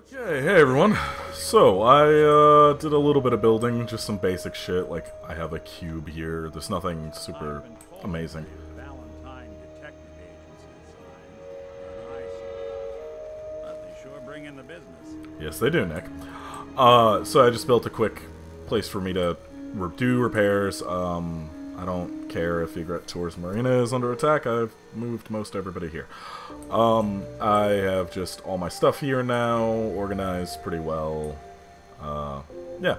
Hey everyone. So, I did a little bit of building, just some basic shit, like I have a cube here. There's nothing super amazing. Valentine Detective Agency sign, and I saw. But they sure bring in the business. Yes, they do, Nick. So I just built a quick place for me to do repairs. I don't care if Egret Tours Marina is under attack. I've moved most everybody here. I have just all my stuff here now, organized pretty well. Yeah.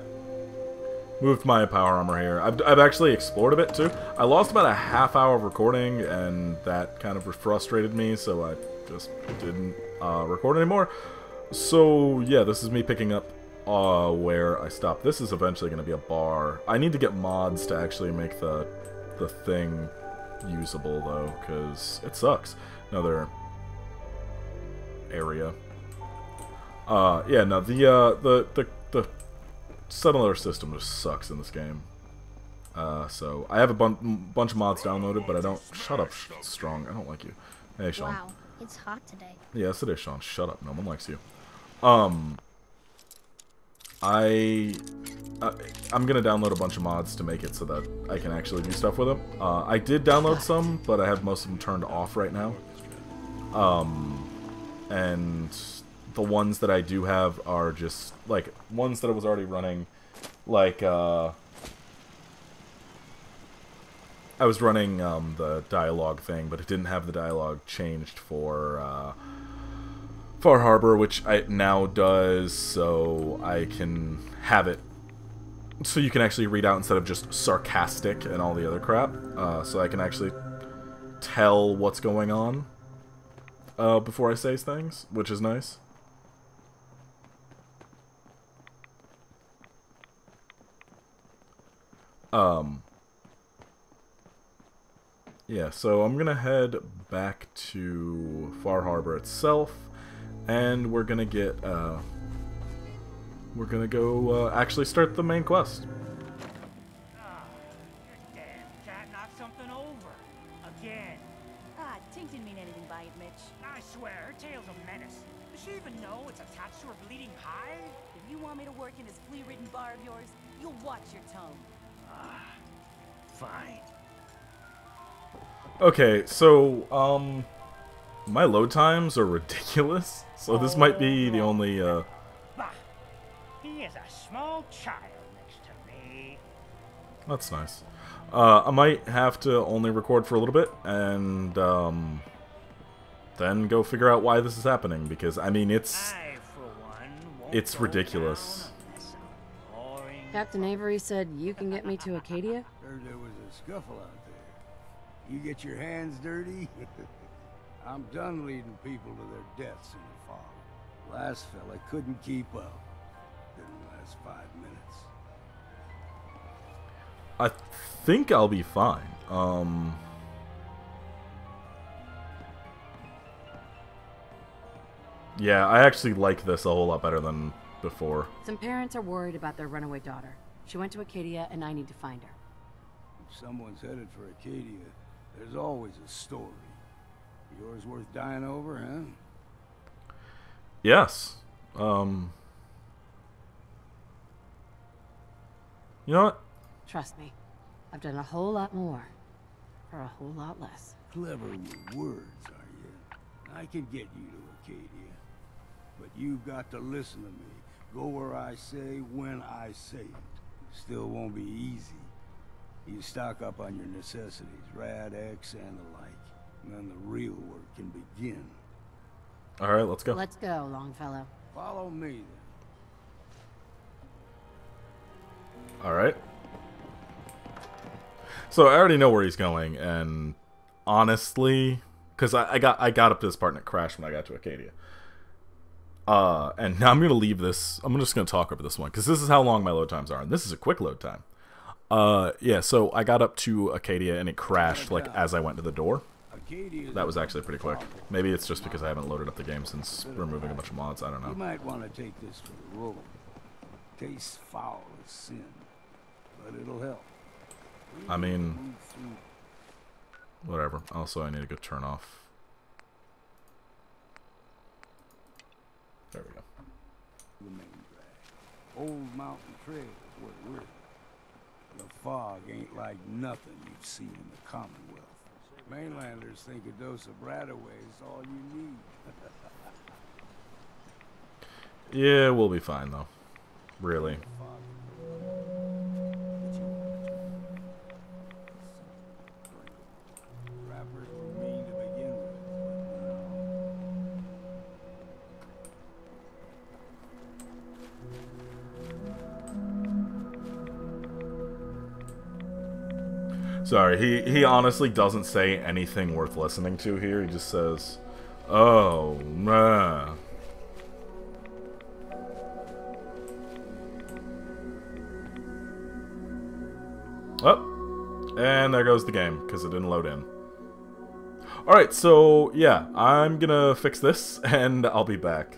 Moved my power armor here. I've actually explored a bit, too. I lost about a half hour of recording, and that kind of frustrated me, so I just didn't record anymore. So, yeah, this is me picking up where I stopped. This is eventually going to be a bar. I need to get mods to actually make the thing usable, though, because it sucks. Another area. Yeah, no, the settler system just sucks in this game. So I have a bunch of mods downloaded, but I don't. Shut up, Strong. I don't like you. Hey, Sean. Wow, it's hot today. Yes, it is, Sean. Shut up. No one likes you. I'm gonna download a bunch of mods to make it so that I can actually do stuff with them. I did download some, but I have most of them turned off right now. And the ones that I do have are just, like, ones that I was already running, like, I was running, the dialogue thing, but it didn't have the dialogue changed for, Far Harbor, which it now does, so I can have it so you can actually read out instead of just sarcastic and all the other crap. So I can actually tell what's going on before I say things, which is nice. Yeah, so I'm gonna head back to Far Harbor itself, and we're gonna get, we're gonna go, actually start the main quest. Your damn cat knocked something over. Again. Ah, Tink didn't mean anything by it, Mitch. I swear, her tail's a menace. Does she even know it's attached to her bleeding hide? If you want me to work in this flea-ridden bar of yours, you'll watch your tongue. Fine. Okay, so, my load times are ridiculous, so this might be the only, Bah! He is a small child next to me. That's nice. I might have to only record for a little bit, and, then go figure out why this is happening, because, I mean, it's ridiculous. Captain Avery said you can get me to Acadia? Heard there was a scuffle out there. You get your hands dirty? I'm done leading people to their deaths in the fog. Last fella couldn't keep up. Didn't last 5 minutes. I think I'll be fine. Yeah, I actually like this a whole lot better than before. Some parents are worried about their runaway daughter. She went to Acadia, and I need to find her. If someone's headed for Acadia, there's always a story. Yours worth dying over, huh? Yes. You know what? Trust me, I've done a whole lot more for a whole lot less. Clever with words, are you? I can get you to Acadia. But you've got to listen to me. Go where I say, when I say it. Still won't be easy. You stock up on your necessities, Rad X and the like. And then the real work can begin. Alright, let's go. Let's go, Longfellow. Follow me, then. Alright. So I already know where he's going, and honestly, because I got up to this part and it crashed when I got to Acadia. And now I'm going to leave this. I'm just going to talk over this one, because this is how long my load times are, and this is a quick load time. Yeah, so I got up to Acadia, and it crashed, like, as I went to the door. That was actually pretty quick. Maybe it's just because I haven't loaded up the game since removing a bunch of mods, I don't know. You might want to take this for the road. Tastes foul as sin, but it'll help. I mean, whatever. Also, I need to go turn off. There we go. The main drag. Old Mountain Trail is where we're. The fog ain't like nothing you've seen in the Commonwealth. Mainlanders think a dose of Bradaway is all you need. Yeah, we'll be fine though. Really. Rappers were mean to begin with, Sorry, he honestly doesn't say anything worth listening to here. He just says, "Oh, man." Oh, and there goes the game, because it didn't load in. Alright, so, yeah, I'm gonna fix this, and I'll be back.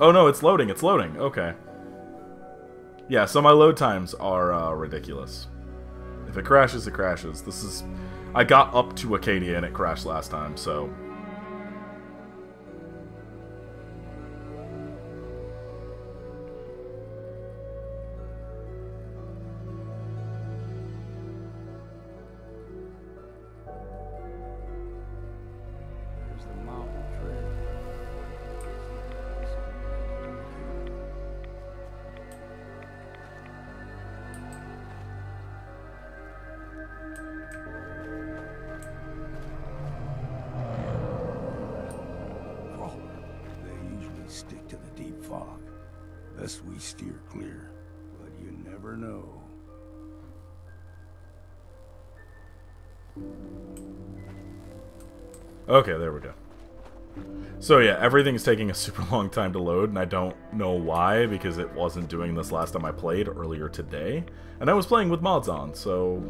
Oh no, it's loading, okay. Yeah, so my load times are ridiculous. If it crashes, it crashes. This is... I got up to Acadia and it crashed last time, so... there's the Mountain Trail. They usually stick to the deep fog. Best we steer clear, but you never know. Okay, there we go. So yeah, everything's taking a super long time to load, and I don't know why, because it wasn't doing this last time I played earlier today. And I was playing with mods on, so...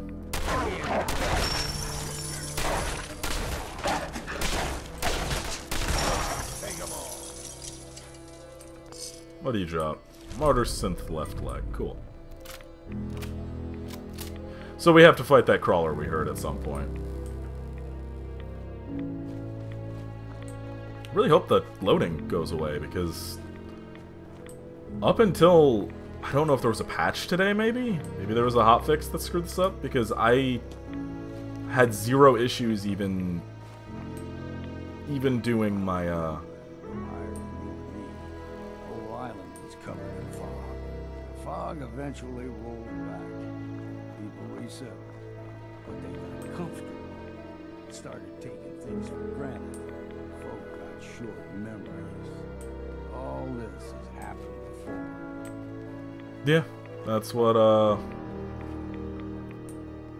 What do you drop? Martyr Synth left leg. Cool. So we have to fight that crawler we heard at some point. Really hope the loading goes away, because up until... I don't know if there was a patch today, maybe? Maybe there was a hotfix that screwed this up, because I had zero issues even doing my, Whole island was covered in fog. The fog eventually rolled back. People resettled, but they got comfortable. Started taking things for granted. Folk got short memories. All this has happened before. Yeah, that's what,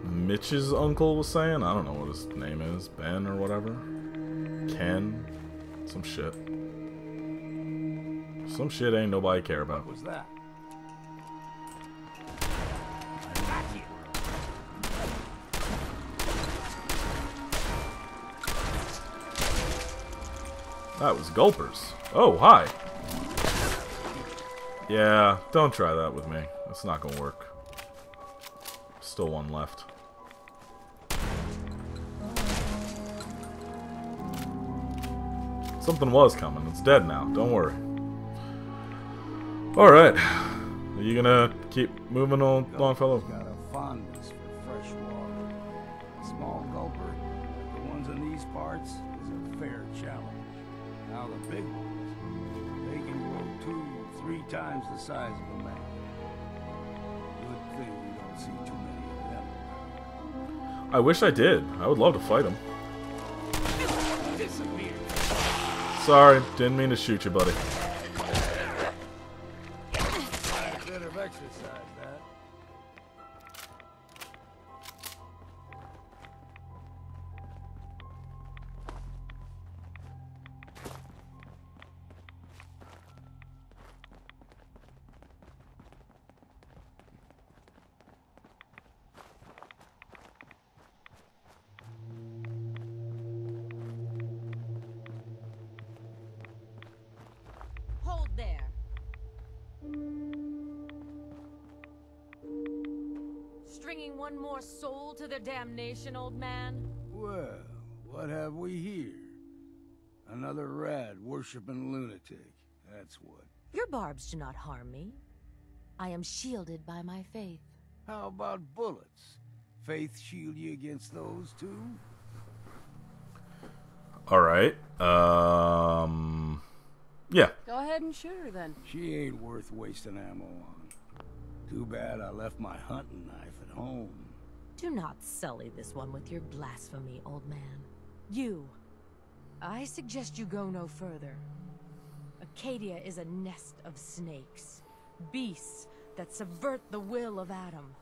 Mitch's uncle was saying. I don't know what his name is. Ben or whatever. Ken. Some shit. Some shit ain't nobody care about. What was that? That was Gulpers. Oh, hi. Yeah, don't try that with me. That's not gonna work. Still one left. Something was coming. It's dead now. Don't worry. Alright. Are you gonna keep moving on, Longfellow? Got a fondness for fresh water. Small gulper, like the ones in these parts, is a fair challenge. Now the big ones, they can grow 2-3 times the size of a man. Good thing we don't see too many of them. I wish I did. I would love to fight him. Disappear. Sorry, didn't mean to shoot you, buddy. A bit of exercise, that. Hold there. Stringing one more soul to their damnation, old man? Well, what What have we here? Another rat worshipping lunatic. That's what. Your barbs do not harm me. I am shielded by my faith. How about bullets? Faith shield you against those too? Alright. Yeah. Go ahead and shoot her then. She ain't worth wasting ammo on. Too bad I left my hunting knife at home. Do not sully this one with your blasphemy, old man. You. I suggest you go no further. Acadia is a nest of snakes. Beasts that subvert the will of Adam.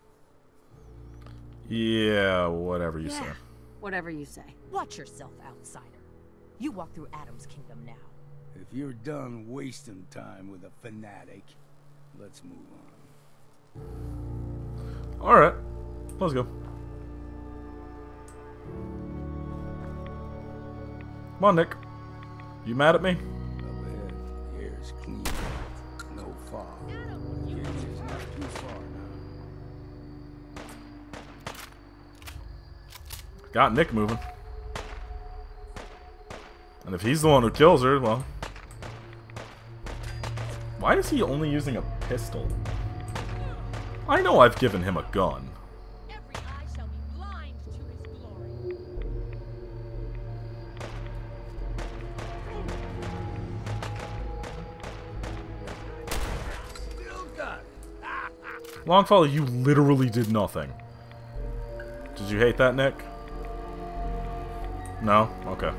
Yeah, whatever you say. Whatever you say. Watch yourself, outsider. You walk through Adam's kingdom now. If you're done wasting time with a fanatic, let's move on. Alright. Let's go. Come on, Nick. You mad at me? Up ahead, the air's clean. No fog. It's not too far now. Got Nick moving. And if he's the one who kills her, well... Why is he only using a pistol? I know I've given him a gun. Every eye shall be blind to his glory. Still got it. Longfellow, you literally did nothing. Did you hate that, Nick? No? Okay.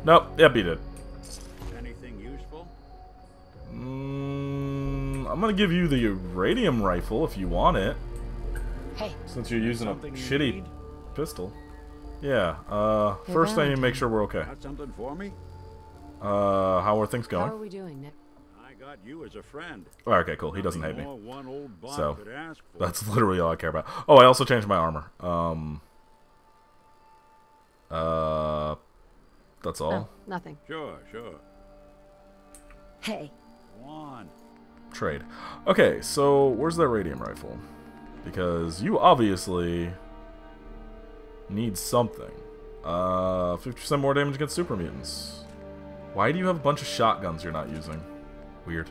Nope. Yep, he did. Anything useful? I'm gonna give you the uranium rifle if you want it. Hey. Since you're using a Something you shitty need? pistol. Yeah, Hey, first I need to make Valentine. sure we're okay. Got something for me? How are things How are going? we doing, Nick? I got you as a friend. Oh, okay, cool. He doesn't hate me. More one old bot So, could ask for. that's literally all I care about. Oh, I also changed my armor. That's all. Oh, nothing. Sure, sure. Hey. One. Trade. Okay, so where's that radium rifle? Because you obviously need something. 50% more damage against super mutants. Why do you have a bunch of shotguns you're not using? Weird.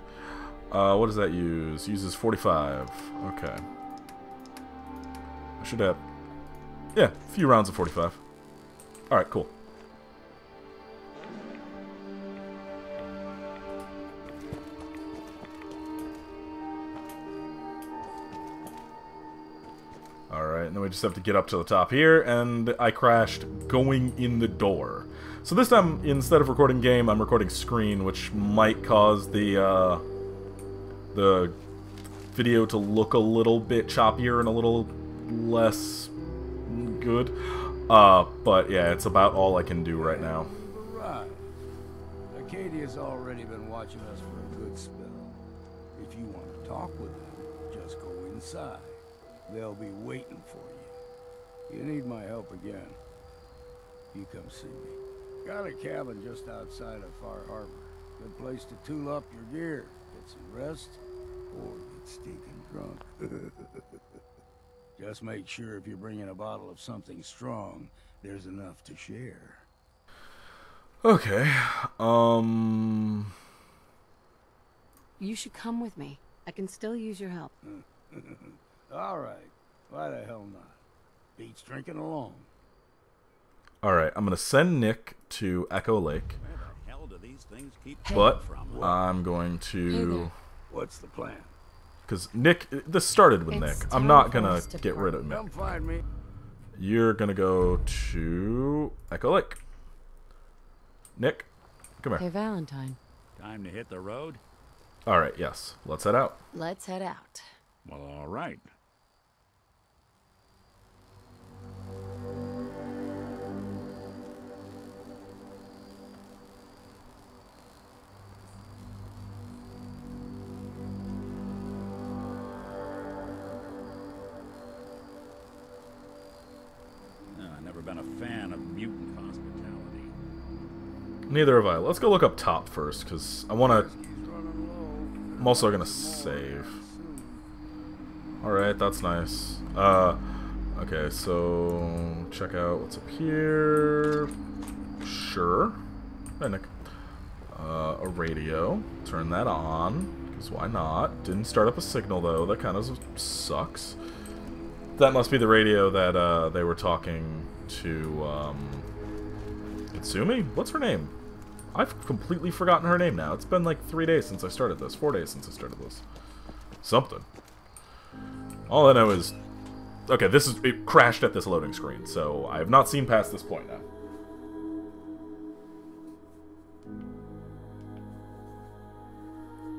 What does that use? Uses 45. Okay. I should have... Yeah, a few rounds of 45. Alright, cool. Alright, and then we just have to get up to the top here, and I crashed going in the door. So this time, instead of recording game, I'm recording screen, which might cause the video to look a little bit choppier and a little less good. But yeah, it's about all I can do right now. Right. Acadia's already been watching us for a good spell. If you want to talk with them, just go inside. They'll be waiting for you. You need my help again, you come see me. Got a cabin just outside of Far Harbor. Good place to tool up your gear, get some rest, or get stinking drunk. Just make sure if you're bringing a bottle of something strong, there's enough to share. Okay, You should come with me. I can still use your help. All right. Why the hell not? Beats drinking alone. alright, I'm gonna send Nick to Echo Lake, Where the hell do these things keep but coming from? I'm going Hey to... there. What's the plan? Because Nick... This started with It's Nick. I'm time not for gonna us to get rid of Nick. Come find me. You're gonna go to Echo Lake. Nick, come Hey, here. Valentine. Time to hit the road? Alright, yes. Let's head out. Let's head out. Well, all right. No, I've never been a fan of mutant hospitality. Neither have I. Let's go look up top first, because I want to... He's running low. I'm also going to save. Alright, that's nice. Okay, so check out what's up here. Sure. Hey, Nick. A radio. Turn that on, because why not? Didn't start up a signal, though. That kind of sucks. That must be the radio that they were talking to Kasumi? What's her name? I've completely forgotten her name now. It's been like 3 days since I started this. 4 days since I started this. Something. All I know is... Okay, it crashed at this loading screen, so I have not seen past this point now.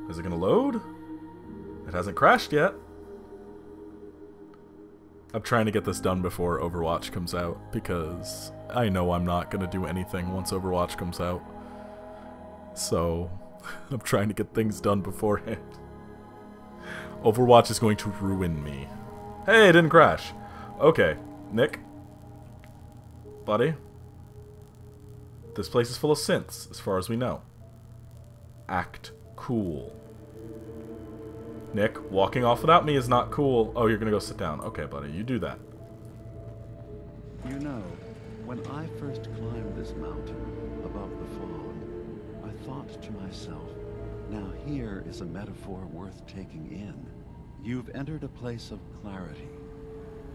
Is it gonna load? It hasn't crashed yet. I'm trying to get this done before Overwatch comes out, because I know I'm not gonna do anything once Overwatch comes out. So, I'm trying to get things done beforehand. Overwatch is going to ruin me. Hey, it didn't crash. Okay, Nick. Buddy. This place is full of synths, as far as we know. Act cool. Nick, walking off without me is not cool. Oh, you're gonna go sit down. Okay, buddy, you do that. You know, when I first climbed this mountain above the fog, I thought to myself, now here is a metaphor worth taking in. You've entered a place of clarity,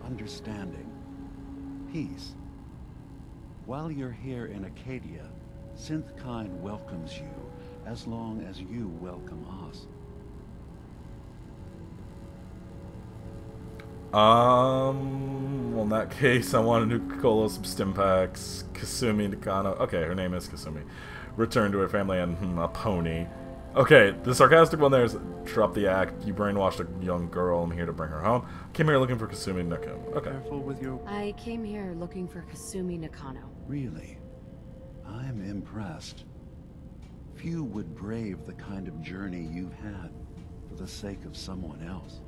understanding, peace. While you're here in Acadia, Synthkind welcomes you as long as you welcome us. Well, in that case, I want a Nuka-Cola, some Stimpaks, Kasumi Nakano. Okay, her name is Kasumi. Return to her family and a pony. Okay, the sarcastic one there is drop the act. You brainwashed a young girl. I'm here to bring her home. Came here looking for Kasumi Nakano. Okay. Careful with your... I came here looking for Kasumi Nakano. Really? I'm impressed. Few would brave the kind of journey you've had for the sake of someone else.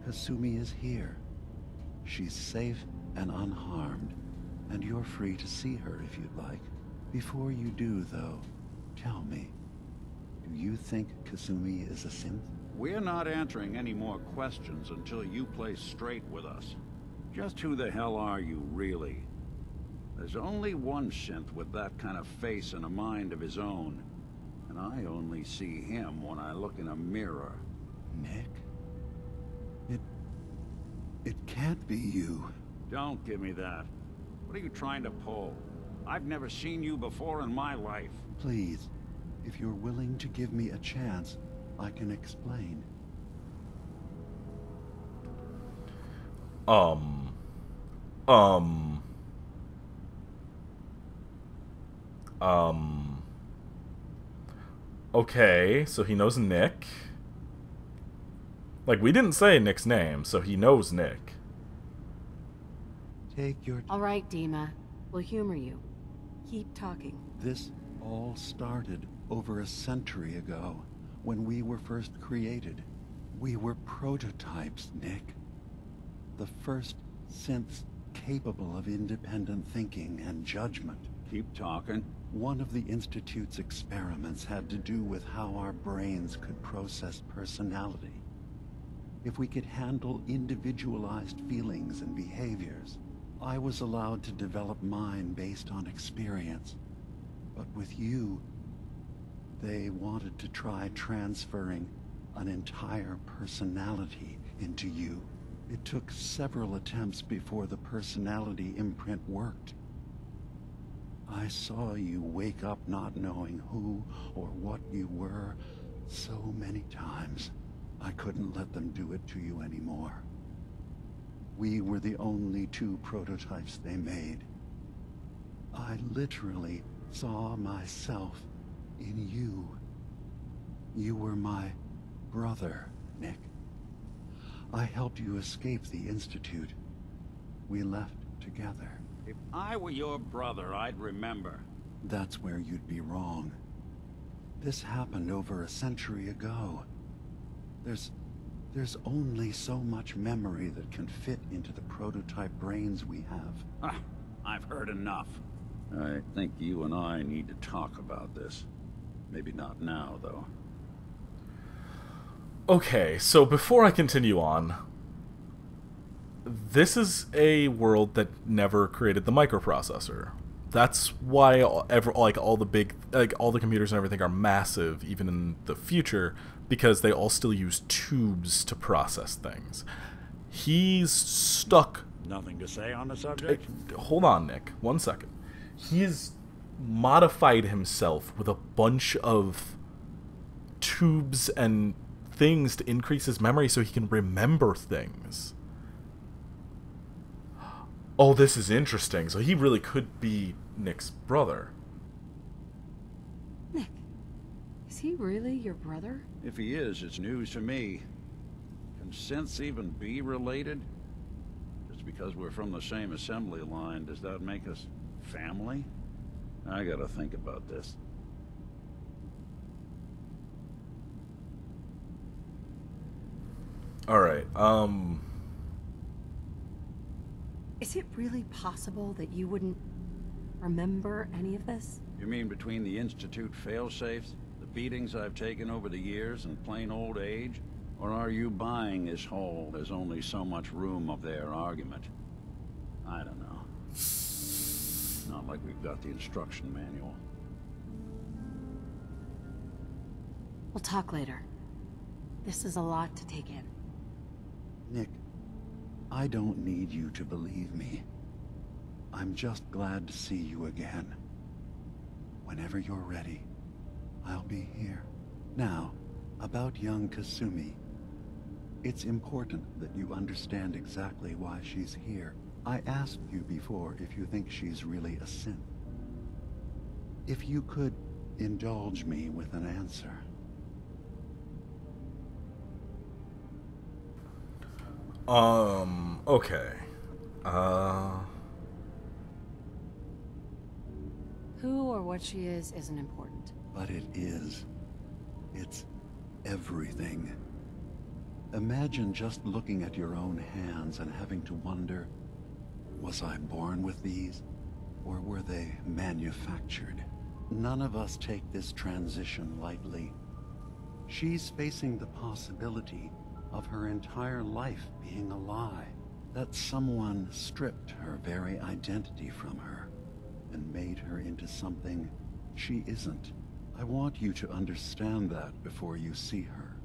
Kasumi is here. She's safe and unharmed, and you're free to see her if you'd like. Before you do, though, tell me, do you think Kasumi is a synth? We're not answering any more questions until you play straight with us. Just who the hell are you, really? There's only one synth with that kind of face and a mind of his own, and I only see him when I look in a mirror. Nick? It can't be you. Don't give me that. What are you trying to pull? I've never seen you before in my life. Please, if you're willing to give me a chance, I can explain. Okay, so he knows Nick. Like, we didn't say Nick's name, so he knows Nick. Take your... All right, Dima. We'll humor you. Keep talking. This all started over a century ago, when we were first created. We were prototypes, Nick. The first synths capable of independent thinking and judgment. Keep talking. One of the Institute's experiments had to do with how our brains could process personality. If we could handle individualized feelings and behaviors, I was allowed to develop mine based on experience. But with you, they wanted to try transferring an entire personality into you. It took several attempts before the personality imprint worked. I saw you wake up not knowing who or what you were so many times. I couldn't let them do it to you anymore. We were the only two prototypes they made. I literally saw myself in you. You were my brother, Nick. I helped you escape the Institute. We left together. If I were your brother, I'd remember. That's where you'd be wrong. This happened over a century ago. There's only so much memory that can fit into the prototype brains we have. Ah, I've heard enough. I think you and I need to talk about this. Maybe not now, though. Okay, so before I continue on, this is a world that never created the microprocessor. That's why all the big, like all the computers and everything are massive, even in the future, because they all still use tubes to process things. He's stuck. Nothing to say on the subject? Hold on, Nick. 1 second. He's modified himself with a bunch of tubes and things to increase his memory so he can remember things. Oh, this is interesting. So he really could be Nick's brother. Nick, is he really your brother? If he is, it's news to me. Can synths even be related? Just because we're from the same assembly line, does that make us family? I gotta think about this. Alright, Is it really possible that you wouldn't remember any of this? You mean between the Institute failsafes, the beatings I've taken over the years, and plain old age? Or are you buying this whole "there's only so much room" of their argument? I don't know. Not like we've got the instruction manual. We'll talk later. This is a lot to take in. Nick, I don't need you to believe me. I'm just glad to see you again. Whenever you're ready, I'll be here. Now, about young Kasumi. It's important that you understand exactly why she's here. I asked you before if you think she's really a synth. If you could indulge me with an answer. Okay. Who or what she is isn't important. But it is. It's everything. Imagine just looking at your own hands and having to wonder, was I born with these? Or were they manufactured? None of us take this transition lightly. She's facing the possibility of her entire life being a lie. That someone stripped her very identity from her and made her into something she isn't. I want you to understand that before you see her.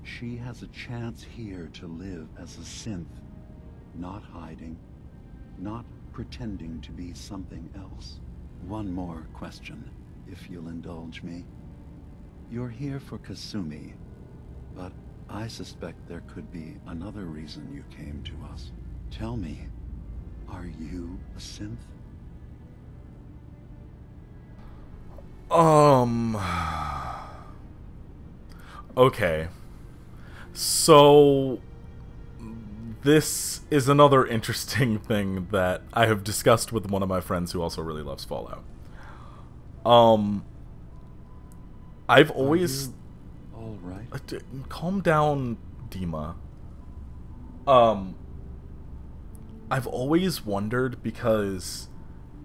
She has a chance here to live as a synth, not hiding, not pretending to be something else. One more question, if you'll indulge me. You're here for Kasumi, but I suspect there could be another reason you came to us. Tell me, are you a synth? Okay. So, this is another interesting thing that I have discussed with one of my friends who also really loves Fallout. I've always... All right. Calm down, Dima. I've always wondered because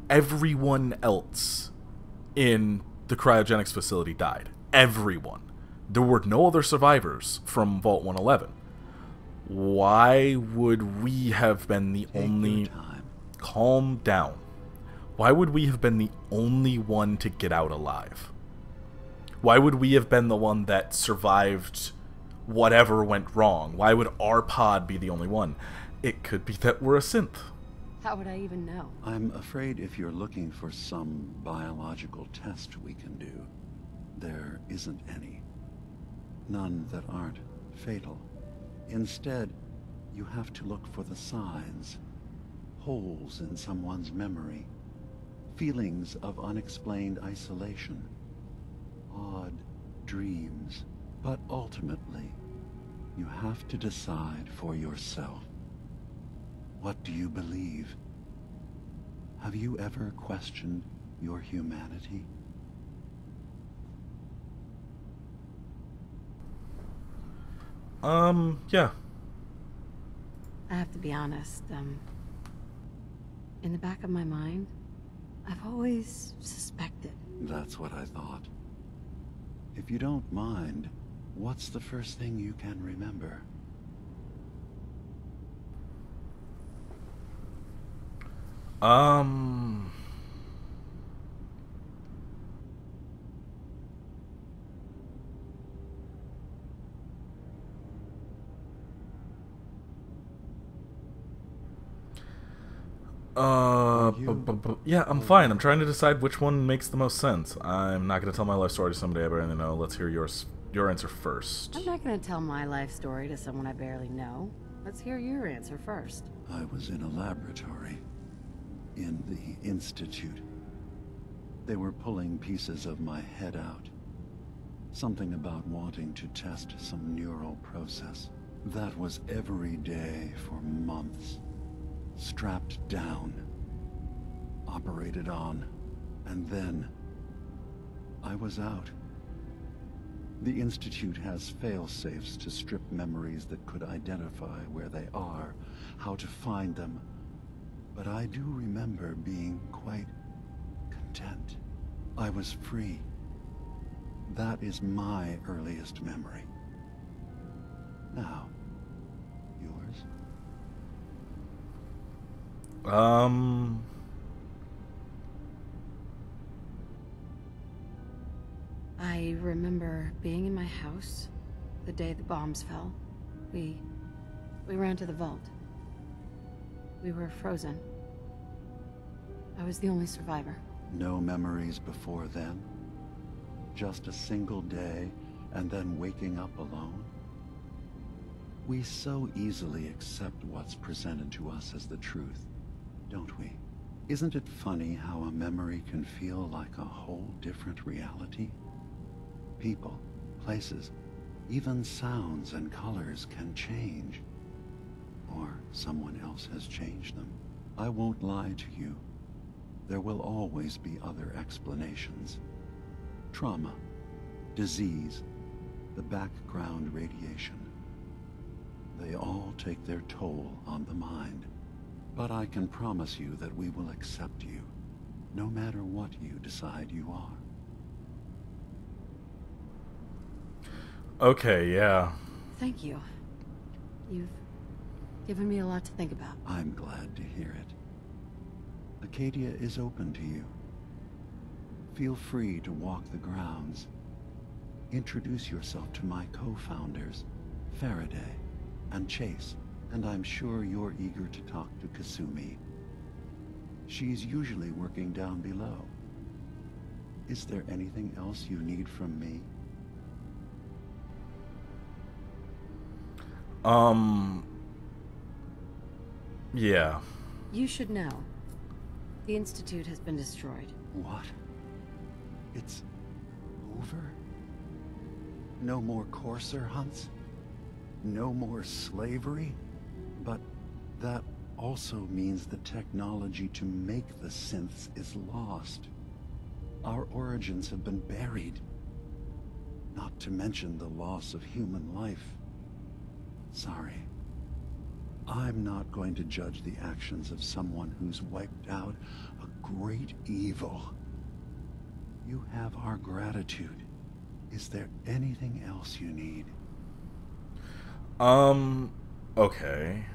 everyone else in the cryogenics facility died. Everyone. There were no other survivors from Vault 111. Why would we have been the only... Calm down. Why would we have been the only one to get out alive? Why would we have been the one that survived whatever went wrong? Why would our pod be the only one? It could be that we're a synth. How would I even know? I'm afraid if you're looking for some biological test we can do, there isn't any. None that aren't fatal. Instead, you have to look for the signs. Holes in someone's memory. Feelings of unexplained isolation. Odd dreams. But ultimately, you have to decide for yourself. What do you believe? Have you ever questioned your humanity? Yeah. I have to be honest, in the back of my mind, I've always suspected. That's what I thought. If you don't mind, what's the first thing you can remember? Um... Yeah, I'm fine. I'm trying to decide which one makes the most sense. I'm not going to tell my life story to somebody I barely know. Let's hear your answer first. I'm not gonna tell my life story to someone I barely know. Let's hear your answer first. I was in a laboratory. In the Institute. They were pulling pieces of my head out. Something about wanting to test some neural process. That was every day for months. Strapped down. Operated on. And then I was out. The Institute has fail-safes to strip memories that could identify where they are, how to find them. But I do remember being quite content. I was free. That is my earliest memory. Now, yours? I remember being in my house the day the bombs fell. We ran to the vault. We were frozen. I was the only survivor. No memories before then? Just a single day, and then waking up alone? We so easily accept what's presented to us as the truth, don't we? Isn't it funny how a memory can feel like a whole different reality? People, places, even sounds and colors can change. Or someone else has changed them. I won't lie to you. There will always be other explanations. Trauma, disease, the background radiation. They all take their toll on the mind. But I can promise you that we will accept you, no matter what you decide you are. Okay, yeah. Thank you. You've given me a lot to think about. I'm glad to hear it. Acadia is open to you. Feel free to walk the grounds. Introduce yourself to my co-founders, Faraday and Chase, and I'm sure you're eager to talk to Kasumi. She's usually working down below. Is there anything else you need from me? Yeah. You should know. The Institute has been destroyed. What? It's over? No more courser hunts? No more slavery? But that also means the technology to make the synths is lost. Our origins have been buried. Not to mention the loss of human life. Sorry. I'm not going to judge the actions of someone who's wiped out a great evil. You have our gratitude. Is there anything else you need? Okay.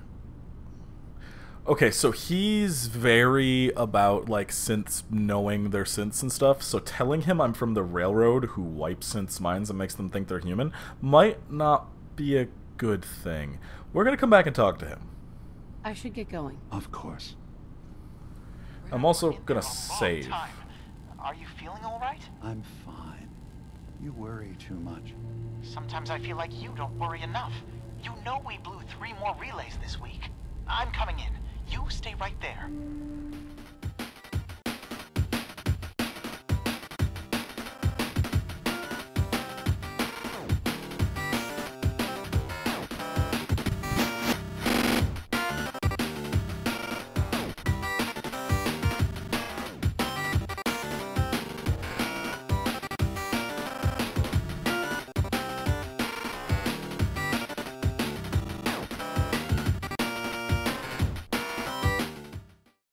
Okay, so he's very about, like, synths knowing they're synths and stuff, so telling him I'm from the Railroad who wipes synths' minds and makes them think they're human might not be a good thing. We're gonna come back and talk to him. I should get going. Of course. I'm also gonna save. Are you feeling alright? I'm fine. You worry too much. Sometimes I feel like you don't worry enough. You know we blew 3 more relays this week. I'm coming in. You stay right there.